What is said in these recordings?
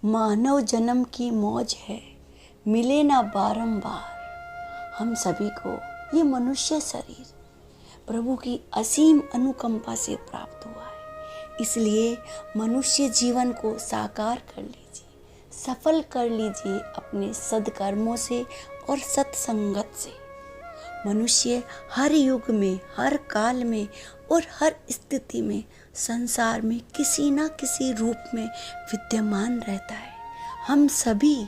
मानव जन्म की मौज है, मिले ना बारंबार। हम सभी को ये मनुष्य शरीर प्रभु की असीम अनुकंपा से प्राप्त हुआ है। इसलिए मनुष्य जीवन को साकार कर लीजिए, सफल कर लीजिए अपने सद्कर्मों से और सत्संगत से। मनुष्य हर युग में, हर काल में और हर स्थिति में संसार में किसी न किसी रूप में विद्यमान रहता है। हम सभी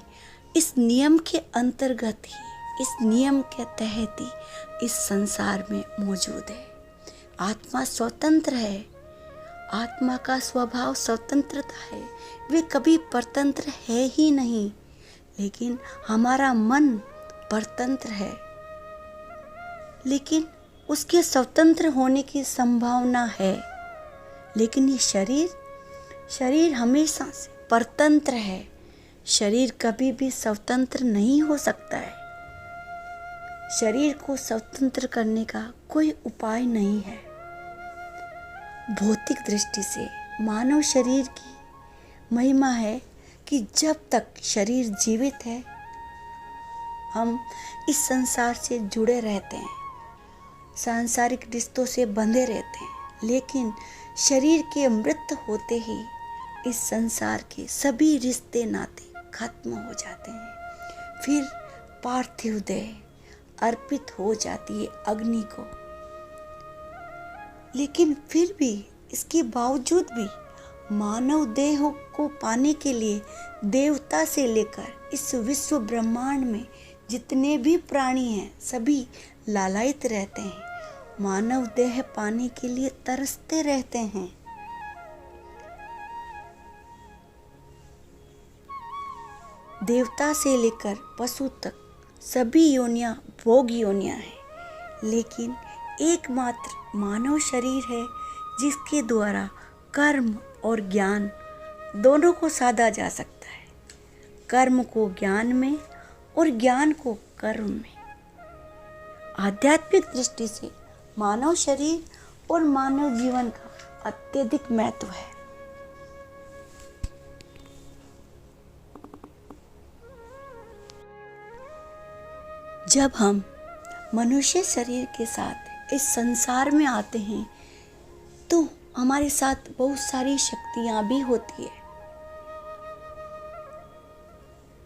इस नियम के अंतर्गत ही, इस नियम के तहत ही इस संसार में मौजूद है। आत्मा स्वतंत्र है, आत्मा का स्वभाव स्वतंत्रता है, वे कभी परतंत्र है ही नहीं। लेकिन हमारा मन परतंत्र है, लेकिन उसके स्वतंत्र होने की संभावना है। लेकिन ये शरीर हमेशा से परतंत्र है। शरीर कभी भी स्वतंत्र नहीं हो सकता है। शरीर को स्वतंत्र करने का कोई उपाय नहीं है। भौतिक दृष्टि से मानव शरीर की महिमा है कि जब तक शरीर जीवित है हम इस संसार से जुड़े रहते हैं, सांसारिक रिश्तों से बंधे रहते हैं। लेकिन शरीर के मृत होते ही इस संसार के सभी रिश्ते नाते खत्म हो जाते हैं। फिर पार्थिव देह अर्पित हो जाती है अग्नि को। लेकिन फिर भी, इसके बावजूद भी मानव देह को पाने के लिए देवता से लेकर इस विश्व ब्रह्मांड में जितने भी प्राणी हैं सभी लालायित रहते हैं, मानव देह पाने के लिए तरसते रहते हैं। देवता से लेकर पशु तक सभी योनियां भोग योनियां हैं। लेकिन एकमात्र मानव शरीर है जिसके द्वारा कर्म और ज्ञान दोनों को साधा जा सकता है। कर्म को ज्ञान में और ज्ञान को कर्म में। आध्यात्मिक दृष्टि से मानव शरीर और मानव जीवन का अत्यधिक महत्व है। जब हम मनुष्य शरीर के साथ इस संसार में आते हैं तो हमारे साथ बहुत सारी शक्तियां भी होती है।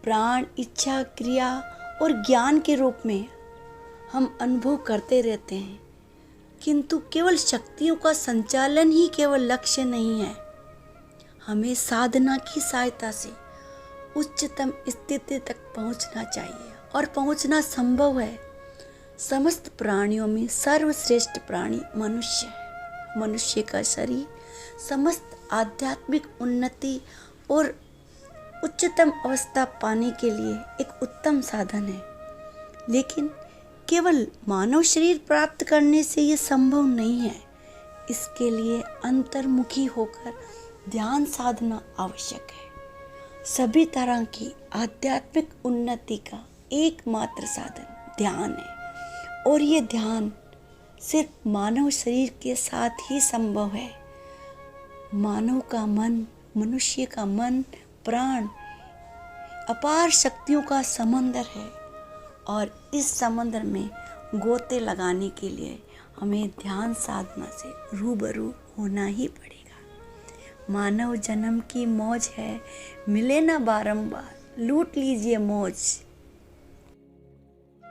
प्राण, इच्छा, क्रिया और ज्ञान के रूप में हम अनुभव करते रहते हैं। किंतु केवल शक्तियों का संचालन ही केवल लक्ष्य नहीं है। हमें साधना की सहायता से उच्चतम स्थिति तक पहुंचना चाहिए और पहुंचना संभव है। समस्त प्राणियों में सर्वश्रेष्ठ प्राणी मनुष्य है। मनुष्य का शरीर समस्त आध्यात्मिक उन्नति और उच्चतम अवस्था पाने के लिए एक उत्तम साधन है। लेकिन केवल मानव शरीर प्राप्त करने से ये संभव नहीं है। इसके लिए अंतर्मुखी होकर ध्यान साधना आवश्यक है। सभी तरह की आध्यात्मिक उन्नति का एकमात्र साधन ध्यान है, और ये ध्यान सिर्फ मानव शरीर के साथ ही संभव है। मानव का मन, मनुष्य का मन, प्राण अपार शक्तियों का समंदर है, और इस समंदर में गोते लगाने के लिए हमें ध्यान साधना से रूबरू होना ही पड़ेगा। मानव जन्म की मौज है, मिले ना बारंबार, लूट लीजिए मौज।